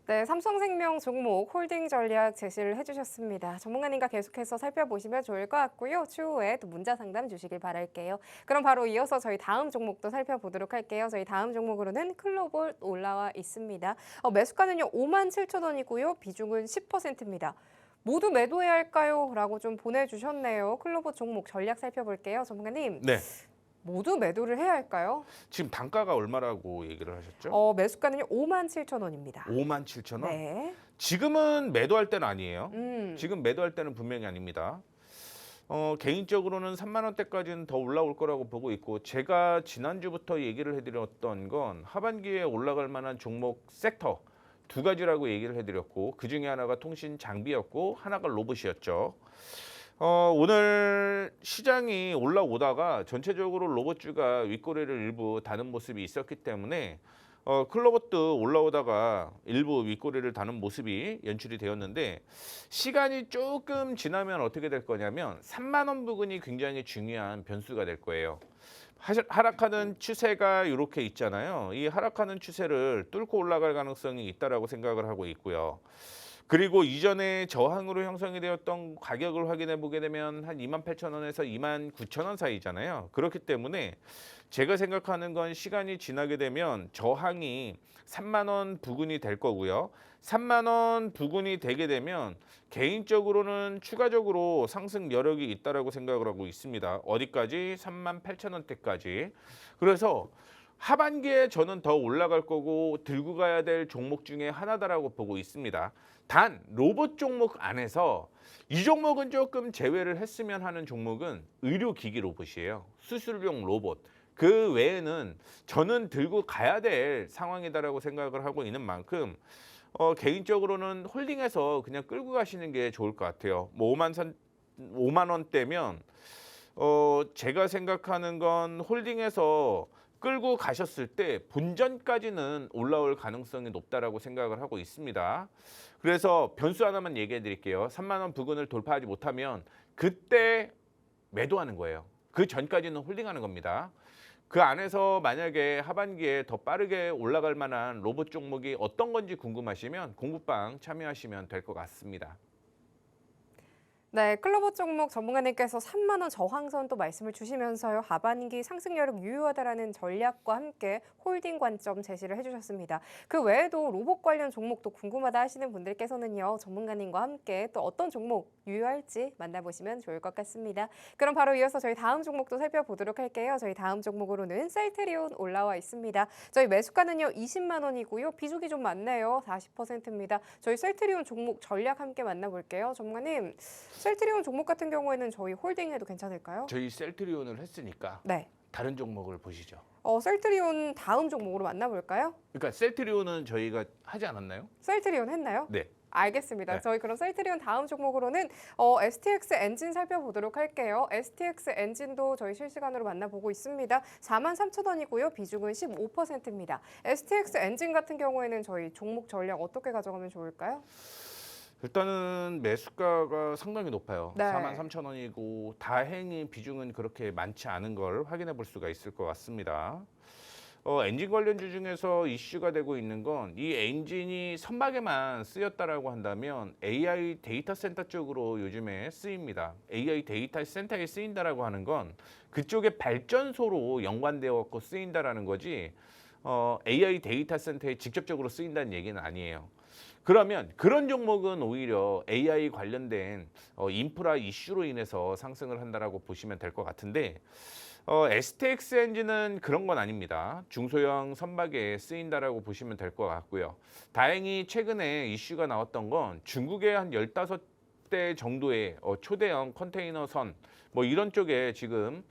네, 삼성생명 종목 홀딩 전략 제시를 해주셨습니다. 전문가님과 계속해서 살펴보시면 좋을 것 같고요. 추후에 또 문자 상담 주시길 바랄게요. 그럼 바로 이어서 저희 다음 종목도 살펴보도록 할게요. 저희 다음 종목으로는 클로볼 올라와 있습니다. 매수가는요 5만 7천 원이고요. 비중은 10%입니다. 모두 매도해야 할까요? 라고 좀 보내주셨네요. 클로버 종목 전략 살펴볼게요. 전문가님, 네. 모두 매도를 해야 할까요? 지금 단가가 얼마라고 얘기를 하셨죠? 매수가는요 5만 7천 원입니다. 5만 7천 원? 네. 지금은 매도할 때는 아니에요. 음. 지금 매도할 때는 분명히 아닙니다. 개인적으로는 3만 원대까지는 더 올라올 거라고 보고 있고 제가 지난주부터 얘기를 해드렸던 건 하반기에 올라갈 만한 종목 섹터 두 가지라고 얘기를 해드렸고 그중에 하나가 통신 장비였고 하나가 로봇이었죠. 오늘 시장이 올라오다가 전체적으로 로봇주가 윗꼬리를 일부 다는 모습이 있었기 때문에 클로버도 올라오다가 일부 윗꼬리를 다는 모습이 연출이 되었는데 시간이 조금 지나면 어떻게 될 거냐면 3만 원 부근이 굉장히 중요한 변수가 될 거예요. 하락하는 추세가 이렇게 있잖아요. 이 하락하는 추세를 뚫고 올라갈 가능성이 있다라고 생각을 하고 있고요. 그리고 이전에 저항으로 형성이 되었던 가격을 확인해 보게 되면 한 28,000원에서 29,000원 사이잖아요. 그렇기 때문에 제가 생각하는 건 시간이 지나게 되면 저항이 3만 원 부근이 될 거고요. 3만 원 부근이 되게 되면 개인적으로는 추가적으로 상승 여력이 있다라고 생각을 하고 있습니다. 어디까지? 3만 8천 원대까지. 그래서 하반기에 저는 더 올라갈 거고 들고 가야 될 종목 중에 하나다라고 보고 있습니다. 단 로봇 종목 안에서 이 종목은 조금 제외를 했으면 하는 종목은 의료기기 로봇이에요. 수술용 로봇. 그 외에는 저는 들고 가야 될 상황이다라고 생각을 하고 있는 만큼 개인적으로는 홀딩해서 그냥 끌고 가시는 게 좋을 것 같아요. 뭐 5만 원대면 제가 생각하는 건 홀딩해서 끌고 가셨을 때 본전까지는 올라올 가능성이 높다라고 생각을 하고 있습니다. 그래서 변수 하나만 얘기해 드릴게요. 3만 원 부근을 돌파하지 못하면 그때 매도하는 거예요. 그 전까지는 홀딩하는 겁니다. 그 안에서 만약에 하반기에 더 빠르게 올라갈 만한 로봇 종목이 어떤 건지 궁금하시면 공부방 참여하시면 될 것 같습니다. 네, 클로버 종목 전문가님께서 3만 원 저항선 또 말씀을 주시면서요. 하반기 상승 여력 유효하다라는 전략과 함께 홀딩 관점 제시를 해주셨습니다. 그 외에도 로봇 관련 종목도 궁금하다 하시는 분들께서는요. 전문가님과 함께 또 어떤 종목 유효할지 만나보시면 좋을 것 같습니다. 그럼 바로 이어서 저희 다음 종목도 살펴보도록 할게요. 저희 다음 종목으로는 셀트리온 올라와 있습니다. 저희 매수가는요. 20만 원이고요. 비중이 좀 많네요. 40%입니다. 저희 셀트리온 종목 전략 함께 만나볼게요. 전문가님. 셀트리온 종목 같은 경우에는 저희 홀딩해도 괜찮을까요? 저희 셀트리온을 했으니까 네. 다른 종목을 보시죠. 셀트리온 다음 종목으로 만나볼까요? 그러니까 셀트리온은 저희가 하지 않았나요? 셀트리온 했나요? 네. 알겠습니다. 네. 저희 그럼 셀트리온 다음 종목으로는 STX 엔진 살펴보도록 할게요. STX 엔진도 저희 실시간으로 만나보고 있습니다. 43,000원이고요. 비중은 15%입니다. STX 엔진 같은 경우에는 저희 종목 전략 어떻게 가져가면 좋을까요? 일단은 매수가가 상당히 높아요. 네. 43,000원이고 다행히 비중은 그렇게 많지 않은 걸 확인해 볼 수가 있을 것 같습니다. 엔진 관련주 중에서 이슈가 되고 있는 건 이 엔진이 선박에만 쓰였다라고 한다면 AI 데이터 센터 쪽으로 요즘에 쓰입니다. AI 데이터 센터에 쓰인다라고 하는 건 그쪽의 발전소로 연관되어 갖고 쓰인다라는 거지 AI 데이터 센터에 직접적으로 쓰인다는 얘기는 아니에요. 그러면 그런 종목은 오히려 AI 관련된 인프라 이슈로 인해서 상승을 한다라고 보시면 될 것 같은데 STX 엔진은 그런 건 아닙니다. 중소형 선박에 쓰인다라고 보시면 될 것 같고요. 다행히 최근에 이슈가 나왔던 건 중국의 한 15대 정도의 초대형 컨테이너선 뭐 이런 쪽에 지금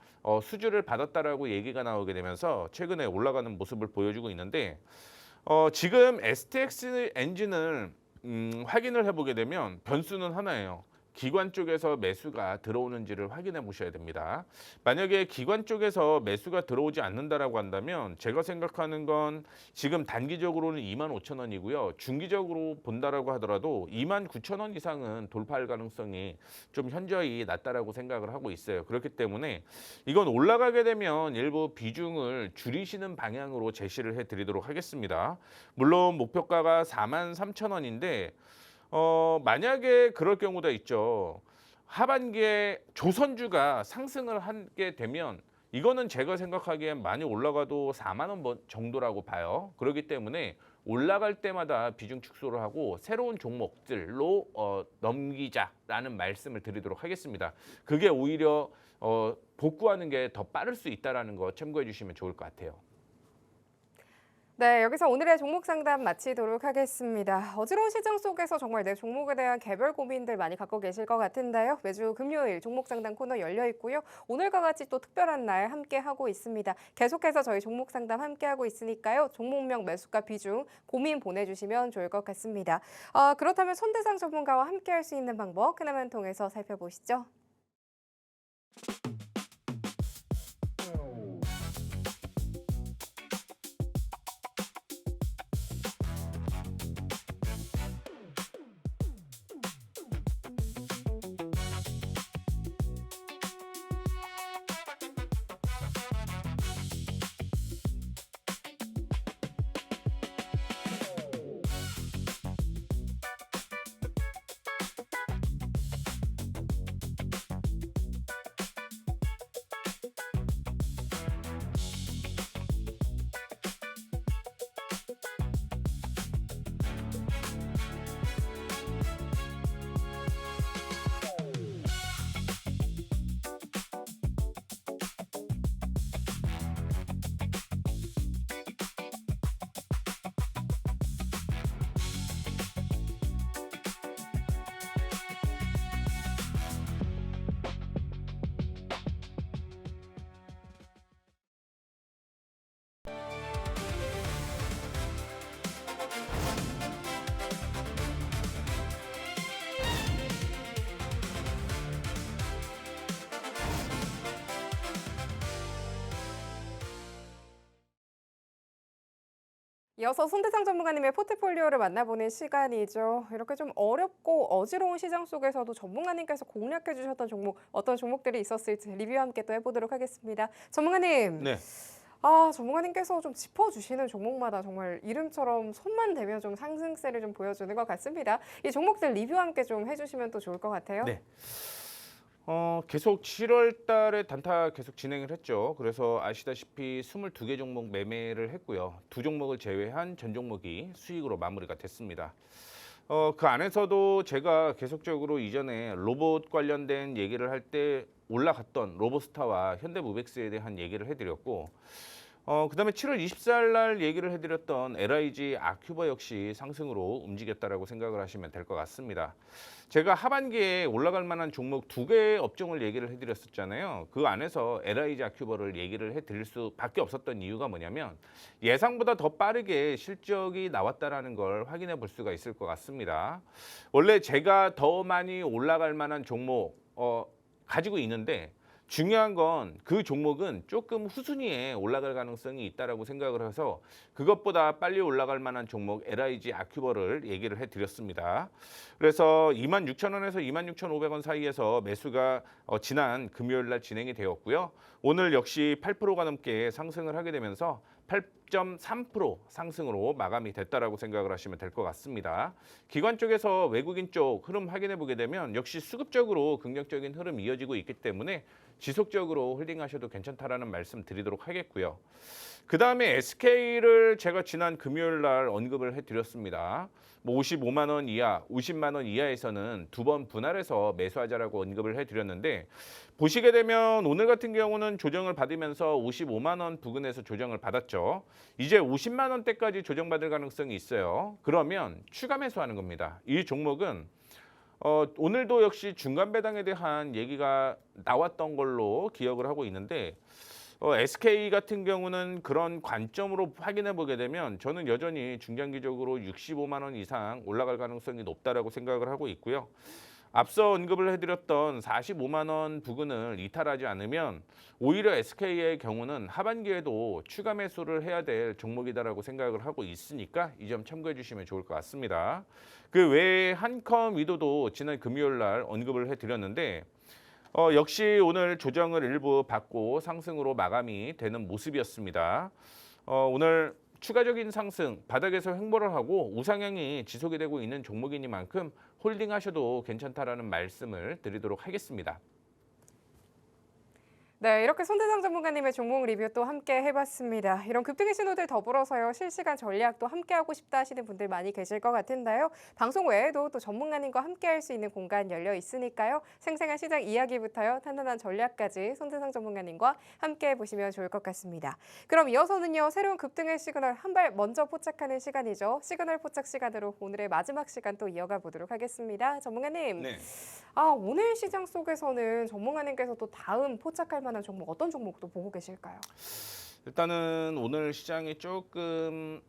수주를 받았다라고 얘기가 나오게 되면서 최근에 올라가는 모습을 보여주고 있는데 지금 STX 엔진을 확인을 해보게 되면 변수는 하나예요. 기관 쪽에서 매수가 들어오는지를 확인해 보셔야 됩니다. 만약에 기관 쪽에서 매수가 들어오지 않는다라고 한다면 제가 생각하는 건 지금 단기적으로는 25,000원이고요. 중기적으로 본다라고 하더라도 29,000원 이상은 돌파할 가능성이 좀 현저히 낮다라고 생각을 하고 있어요. 그렇기 때문에 이건 올라가게 되면 일부 비중을 줄이시는 방향으로 제시를 해드리도록 하겠습니다. 물론 목표가가 43,000원인데 만약에 그럴 경우도 있죠. 하반기에 조선주가 상승을 하게 되면 이거는 제가 생각하기엔 많이 올라가도 4만 원 정도라고 봐요. 그렇기 때문에 올라갈 때마다 비중 축소를 하고 새로운 종목들로 넘기자라는 말씀을 드리도록 하겠습니다. 그게 오히려 복구하는 게 더 빠를 수 있다는 거 참고해 주시면 좋을 것 같아요. 네, 여기서 오늘의 종목 상담 마치도록 하겠습니다. 어지러운 시장 속에서 정말 내 종목에 대한 개별 고민들 많이 갖고 계실 것 같은데요. 매주 금요일 종목 상담 코너 열려 있고요. 오늘과 같이 또 특별한 날 함께 하고 있습니다. 계속해서 저희 종목 상담 함께 하고 있으니까요. 종목명, 매수가, 비중 고민 보내주시면 좋을 것 같습니다. 그렇다면 손대상 전문가와 함께 할 수 있는 방법 하나만 통해서 살펴보시죠. 이어서 손대상 전문가님의 포트폴리오를 만나보는 시간이죠. 이렇게 좀 어렵고 어지러운 시장 속에서도 전문가님께서 공략해 주셨던 종목, 어떤 종목들이 있었을지 리뷰와 함께 또 해보도록 하겠습니다. 전문가님. 네. 전문가님께서 좀 짚어주시는 종목마다 정말 이름처럼 손만 대면 좀 상승세를 좀 보여주는 것 같습니다. 이 종목들 리뷰와 함께 좀 해주시면 또 좋을 것 같아요. 네. 계속 7월 달에 단타 계속 진행을 했죠. 그래서 아시다시피 22개 종목 매매를 했고요. 두 종목을 제외한 전 종목이 수익으로 마무리가 됐습니다. 그 안에서도 제가 계속적으로 이전에 로봇 관련된 얘기를 할 때 올라갔던 로보스타와 현대모백스에 대한 얘기를 해드렸고, 그다음에 7월 24일 날 얘기를 해드렸던 LIG 아큐버 역시 상승으로 움직였다라고 생각을 하시면 될 것 같습니다. 제가 하반기에 올라갈 만한 종목 2개의 업종을 얘기를 해드렸었잖아요. 그 안에서 LIG 아큐버를 얘기를 해드릴 수밖에 없었던 이유가 뭐냐면 예상보다 더 빠르게 실적이 나왔다라는 걸 확인해 볼 수가 있을 것 같습니다. 원래 제가 더 많이 올라갈 만한 종목 가지고 있는데 중요한 건 그 종목은 조금 후순위에 올라갈 가능성이 있다라고 생각을 해서 그것보다 빨리 올라갈 만한 종목 LIG 아큐버를 얘기를 해드렸습니다. 그래서 26,000원에서 26,500원 사이에서 매수가 지난 금요일 날 진행이 되었고요. 오늘 역시 8%가 넘게 상승을 하게 되면서 8.3% 상승으로 마감이 됐다라고 생각을 하시면 될 것 같습니다. 기관 쪽에서 외국인 쪽 흐름 확인해 보게 되면 역시 수급적으로 긍정적인 흐름 이어지고 있기 때문에 지속적으로 홀딩하셔도 괜찮다라는 말씀 드리도록 하겠고요. 그 다음에 SK를 제가 지난 금요일 날 언급을 해드렸습니다. 55만 원 이하, 50만 원 이하에서는 2번 분할해서 매수하자라고 언급을 해드렸는데 보시게 되면 오늘 같은 경우는 조정을 받으면서 55만 원 부근에서 조정을 받았죠. 이제 50만 원대까지 조정받을 가능성이 있어요. 그러면 추가 매수하는 겁니다. 이 종목은 오늘도 역시 중간 배당에 대한 얘기가 나왔던 걸로 기억을 하고 있는데 SK 같은 경우는 그런 관점으로 확인해 보게 되면 저는 여전히 중장기적으로 65만 원 이상 올라갈 가능성이 높다라고 생각을 하고 있고요. 앞서 언급을 해드렸던 45만 원 부근을 이탈하지 않으면 오히려 SK의 경우는 하반기에도 추가 매수를 해야 될 종목이다라고 생각을 하고 있으니까 이 점 참고해 주시면 좋을 것 같습니다. 그 외에 한컴 위도도 지난 금요일 날 언급을 해드렸는데 역시 오늘 조정을 일부 받고 상승으로 마감이 되는 모습이었습니다. 오늘 추가적인 상승, 바닥에서 횡보를 하고 우상향이 지속이 되고 있는 종목이니만큼 홀딩하셔도 괜찮다라는 말씀을 드리도록 하겠습니다. 네, 이렇게 손대상 전문가님의 종목 리뷰 또 함께 해봤습니다. 이런 급등의 신호들 더불어서요, 실시간 전략도 함께 하고 싶다 하시는 분들 많이 계실 것 같은데요. 방송 외에도 또 전문가님과 함께 할 수 있는 공간 열려 있으니까요. 생생한 시장 이야기부터요, 탄탄한 전략까지 손대상 전문가님과 함께 해보시면 좋을 것 같습니다. 그럼 이어서는요, 새로운 급등의 시그널 한 발 먼저 포착하는 시간이죠. 시그널 포착 시간으로 오늘의 마지막 시간 또 이어가 보도록 하겠습니다. 전문가님. 네. 오늘 시장 속에서는 전문가님께서 또 다음 포착할 만한 종목 어떤 종목도 보고 계실까요? 일단은 오늘 시장이 조금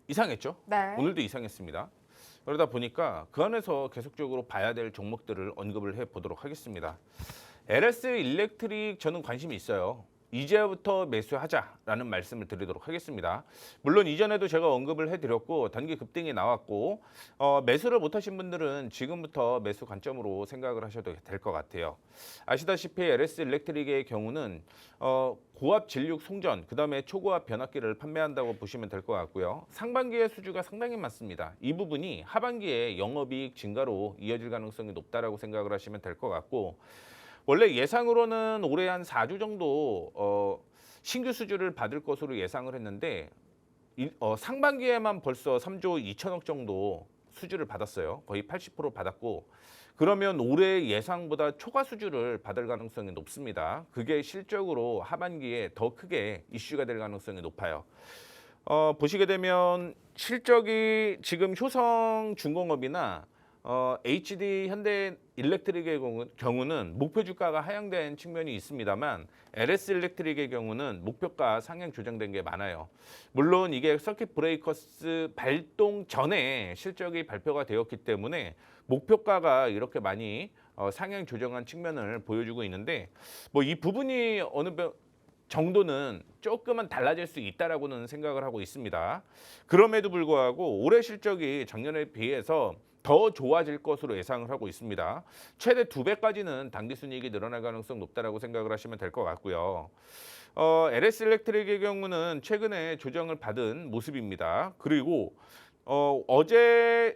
이상했죠. 네. 오늘도 이상했습니다. 그러다 보니까 그 안에서 계속적으로 봐야 될 종목들을 언급을 해보도록 하겠습니다. LS 일렉트릭 저는 관심이 있어요. 이제부터 매수하자라는 말씀을 드리도록 하겠습니다. 물론 이전에도 제가 언급을 해드렸고 단기 급등이 나왔고 매수를 못하신 분들은 지금부터 매수 관점으로 생각을 하셔도 될 것 같아요. 아시다시피 LS 일렉트릭의 경우는 고압 진륙 송전, 그다음에 초고압 변압기를 판매한다고 보시면 될 것 같고요. 상반기의 수주가 상당히 많습니다. 이 부분이 하반기에 영업이익 증가로 이어질 가능성이 높다라고 생각을 하시면 될 것 같고, 원래 예상으로는 올해 한 4주 정도 신규 수주를 받을 것으로 예상을 했는데 상반기에만 벌써 3조 2천억 정도 수주를 받았어요. 거의 80% 받았고, 그러면 올해 예상보다 초과 수주를 받을 가능성이 높습니다. 그게 실적으로 하반기에 더 크게 이슈가 될 가능성이 높아요. 보시게 되면 실적이 지금 효성중공업이나 HD 현대 일렉트릭의 경우는 목표 주가가 하향된 측면이 있습니다만 LS 일렉트릭의 경우는 목표가 상향 조정된 게 많아요. 물론 이게 서킷 브레이커스 발동 전에 실적이 발표가 되었기 때문에 목표가가 이렇게 많이 상향 조정한 측면을 보여주고 있는데, 뭐 이 부분이 어느 정도는 조금은 달라질 수 있다라고는 생각을 하고 있습니다. 그럼에도 불구하고 올해 실적이 작년에 비해서 더 좋아질 것으로 예상을 하고 있습니다. 최대 2배까지는 당기순이익이 늘어날 가능성 높다라고 생각을 하시면 될 것 같고요. LS 일렉트릭의 경우는 최근에 조정을 받은 모습입니다. 그리고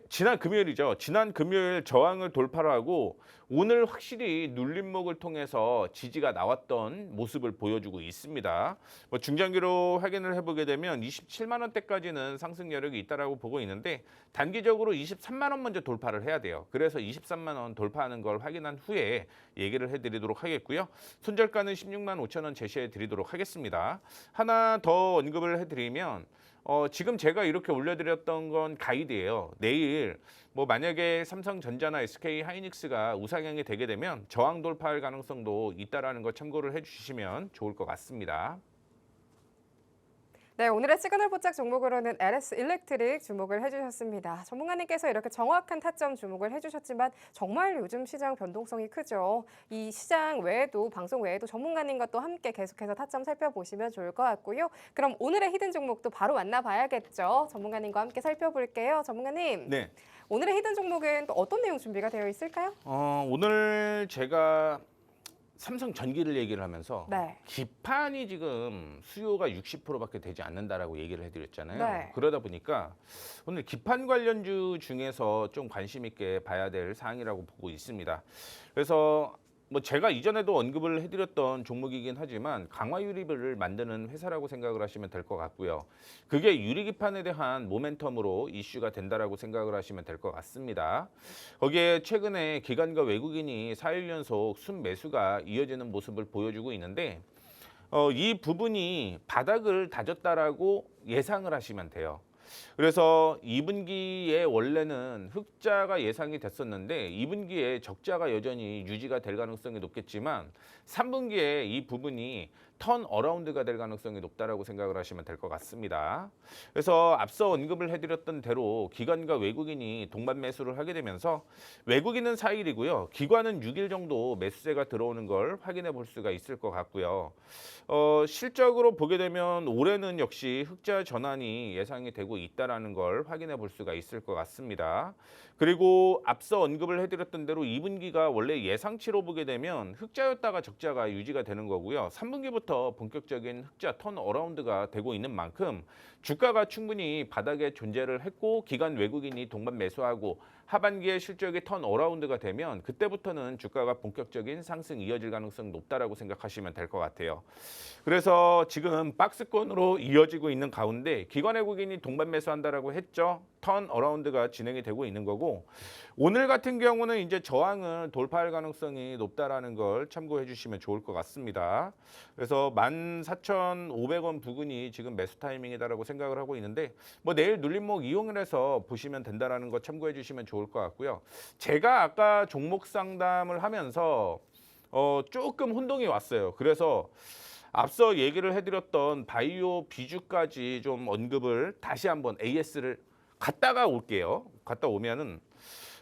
지난 금요일이죠. 지난 금요일 저항을 돌파를 하고 오늘 확실히 눌림목을 통해서 지지가 나왔던 모습을 보여주고 있습니다. 중장기로 확인을 해보게 되면 27만 원대까지는 상승 여력이 있다라고 보고 있는데 단기적으로 23만 원 먼저 돌파를 해야 돼요. 그래서 23만 원 돌파하는 걸 확인한 후에 얘기를 해드리도록 하겠고요. 손절가는 16만 5천 원 제시해 드리도록 하겠습니다. 하나 더 언급을 해드리면 지금 제가 이렇게 올려드렸던 건 가이드예요. 내일 뭐 만약에 삼성전자나 SK 하이닉스가 우상향이 되게 되면 저항 돌파할 가능성도 있다라는 거 참고를 해주시면 좋을 것 같습니다. 네, 오늘의 시그널 포착 종목으로는 LS 일렉트릭 주목을 해주셨습니다. 전문가님께서 이렇게 정확한 타점 주목을 해주셨지만 정말 요즘 시장 변동성이 크죠. 이 시장 외에도 방송 외에도 전문가님과 또 함께 계속해서 타점 살펴보시면 좋을 것 같고요. 그럼 오늘의 히든 종목도 바로 만나봐야겠죠. 전문가님과 함께 살펴볼게요. 전문가님. 네. 오늘의 히든 종목은 또 어떤 내용 준비가 되어 있을까요? 오늘 제가 삼성전기를 얘기를 하면서 네. 기판이 지금 수요가 60%밖에 되지 않는다라고 얘기를 해드렸잖아요. 네. 그러다 보니까 오늘 기판 관련주 중에서 좀 관심 있게 봐야 될 사항이라고 보고 있습니다. 그래서 뭐 제가 이전에도 언급을 해드렸던 종목이긴 하지만 강화 유리를 만드는 회사라고 생각을 하시면 될 것 같고요. 그게 유리기판에 대한 모멘텀으로 이슈가 된다라고 생각을 하시면 될 것 같습니다. 거기에 최근에 기관과 외국인이 4일 연속 순매수가 이어지는 모습을 보여주고 있는데 이 부분이 바닥을 다졌다라고 예상을 하시면 돼요. 그래서 2분기에 원래는 흑자가 예상이 됐었는데 2분기에 적자가 여전히 유지가 될 가능성이 높겠지만 3분기에 이 부분이 턴 어라운드가 될 가능성이 높다라고 생각을 하시면 될 것 같습니다. 그래서 앞서 언급을 해드렸던 대로 기관과 외국인이 동반 매수를 하게 되면서 외국인은 4일이고요. 기관은 6일 정도 매수세가 들어오는 걸 확인해 볼 수가 있을 것 같고요. 실적으로 보게 되면 올해는 역시 흑자 전환이 예상이 되고 있다라는 걸 확인해 볼 수가 있을 것 같습니다. 그리고 앞서 언급을 해드렸던 대로 2분기가 원래 예상치로 보게 되면 흑자였다가 적자가 유지가 되는 거고요. 3분기부터 본격적인 흑자 턴 어라운드가 되고 있는 만큼 주가가 충분히 바닥에 존재를 했고 기관 외국인이 동반 매수하고 하반기에 실적이 턴 어라운드가 되면 그때부터는 주가가 본격적인 상승 이어질 가능성이 높다라고 생각하시면 될 것 같아요. 그래서 지금 박스권으로 이어지고 있는 가운데 기관 외국인이 동반 매수한다라고 했죠. 턴 어라운드가 진행이 되고 있는 거고 오늘 같은 경우는 이제 저항을 돌파할 가능성이 높다라는 걸 참고해 주시면 좋을 것 같습니다. 그래서 14,500원 부근이 지금 매수 타이밍이다라고 생각을 하고 있는데 뭐 내일 눌림목 이용을 해서 보시면 된다라는 거 참고해 주시면 좋을 것 같고요. 제가 아까 종목 상담을 하면서 조금 혼동이 왔어요. 그래서 앞서 얘기를 해드렸던 바이오 비주까지 좀 언급을 다시 한번 AS를 갔다가 올게요. 갔다 오면은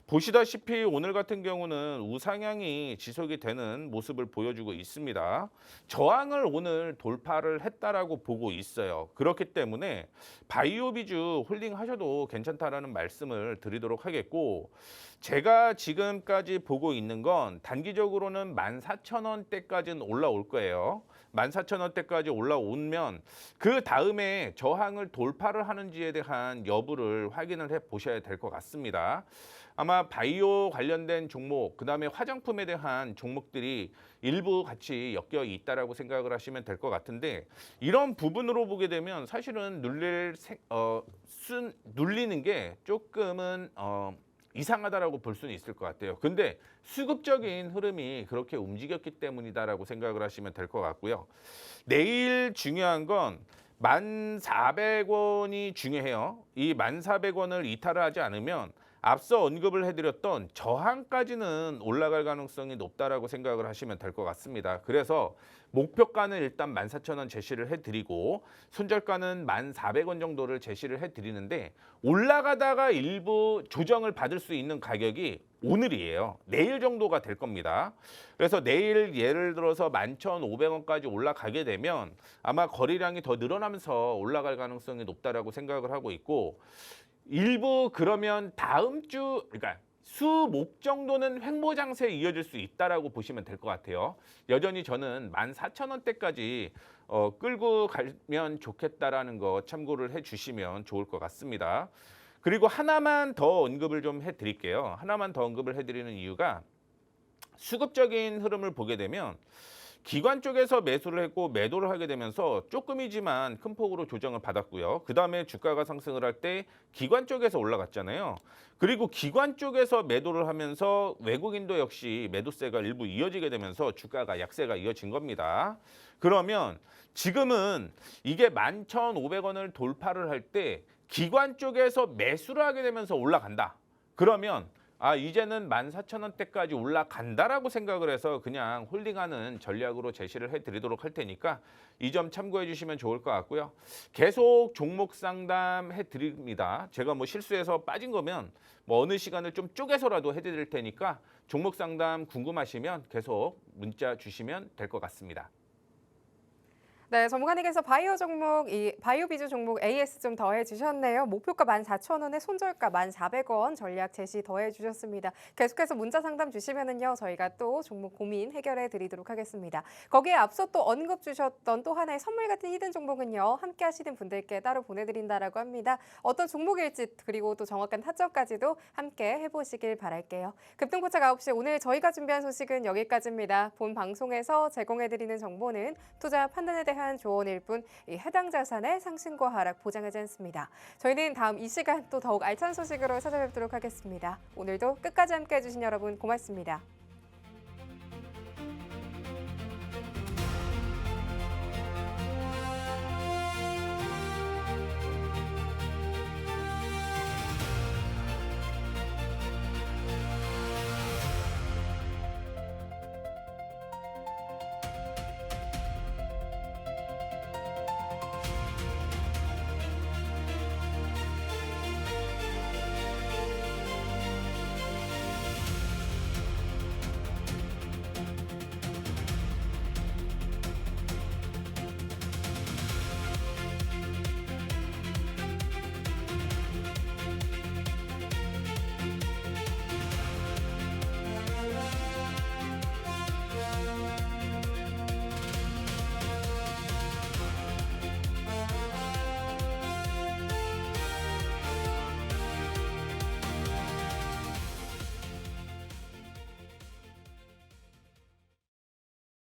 보시다시피 오늘 같은 경우는 우상향이 지속이 되는 모습을 보여주고 있습니다. 저항을 오늘 돌파를 했다라고 보고 있어요. 그렇기 때문에 바이오 비주 홀딩 하셔도 괜찮다라는 말씀을 드리도록 하겠고 제가 지금까지 보고 있는 건 단기적으로는 14,000원대까지는 올라올 거예요. 14,000원대까지 올라오면 그 다음에 저항을 돌파를 하는지에 대한 여부를 확인을 해 보셔야 될 것 같습니다. 아마 바이오 관련된 종목, 그다음에 화장품에 대한 종목들이 일부 같이 엮여 있다라고 생각을 하시면 될 것 같은데 이런 부분으로 보게 되면 사실은 눌리는 게 조금은 이상하다라고 볼 수는 있을 것 같아요. 근데 수급적인 흐름이 그렇게 움직였기 때문이다라고 생각을 하시면 될 것 같고요. 내일 중요한 건 1,400원이 중요해요. 이 1,400원을 이탈을 하지 않으면 앞서 언급을 해드렸던 저항까지는 올라갈 가능성이 높다라고 생각을 하시면 될 것 같습니다. 그래서 목표가는 일단 14,000원 제시를 해드리고 손절가는 1,400원 정도를 제시를 해드리는데 올라가다가 일부 조정을 받을 수 있는 가격이 오늘이에요. 내일 정도가 될 겁니다. 그래서 내일 예를 들어서 11,500원까지 올라가게 되면 아마 거래량이 더 늘어나면서 올라갈 가능성이 높다라고 생각을 하고 있고 일부 그러면 다음 주 그러니까 수목 정도는 횡보 장세에 이어질 수 있다라고 보시면 될 것 같아요. 여전히 저는 14,000원대까지 끌고 가면 좋겠다라는 거 참고를 해주시면 좋을 것 같습니다. 그리고 하나만 더 언급을 좀 해드릴게요. 하나만 더 언급을 해드리는 이유가 수급적인 흐름을 보게 되면 기관 쪽에서 매수를 했고 매도를 하게 되면서 조금이지만 큰 폭으로 조정을 받았고요. 그 다음에 주가가 상승을 할 때 기관 쪽에서 올라갔잖아요. 그리고 기관 쪽에서 매도를 하면서 외국인도 역시 매도세가 일부 이어지게 되면서 주가가 약세가 이어진 겁니다. 그러면 지금은 이게 11,500원을 돌파를 할 때 기관 쪽에서 매수를 하게 되면서 올라간다. 그러면 이제는 14,000원대까지 올라간다라고 생각을 해서 그냥 홀딩하는 전략으로 제시를 해드리도록 할 테니까 이 점 참고해 주시면 좋을 것 같고요. 계속 종목 상담 해드립니다. 제가 뭐 실수해서 빠진 거면 뭐 어느 시간을 좀 쪼개서라도 해드릴 테니까 종목 상담 궁금하시면 계속 문자 주시면 될 것 같습니다. 네, 전문가님께서 바이오 종목, 바이오 비주 종목 AS 좀 더해 주셨네요. 목표가 14,000원에 손절가 1,400원 전략 제시 더해 주셨습니다. 계속해서 문자 상담 주시면은요, 저희가 또 종목 고민 해결해 드리도록 하겠습니다. 거기에 앞서 또 언급 주셨던 또 하나의 선물 같은 히든 종목은요, 함께 하시는 분들께 따로 보내드린다라고 합니다. 어떤 종목일지 그리고 또 정확한 타점까지도 함께 해보시길 바랄게요. 급등포착 9시 오늘 저희가 준비한 소식은 여기까지입니다. 본 방송에서 제공해드리는 정보는 투자 판단에 대한 조언일 뿐 해당 자산의 상승과 하락 보장하지 않습니다. 저희는 다음 이 시간 또 더욱 알찬 소식으로 찾아뵙도록 하겠습니다. 오늘도 끝까지 함께해 주신 여러분 고맙습니다.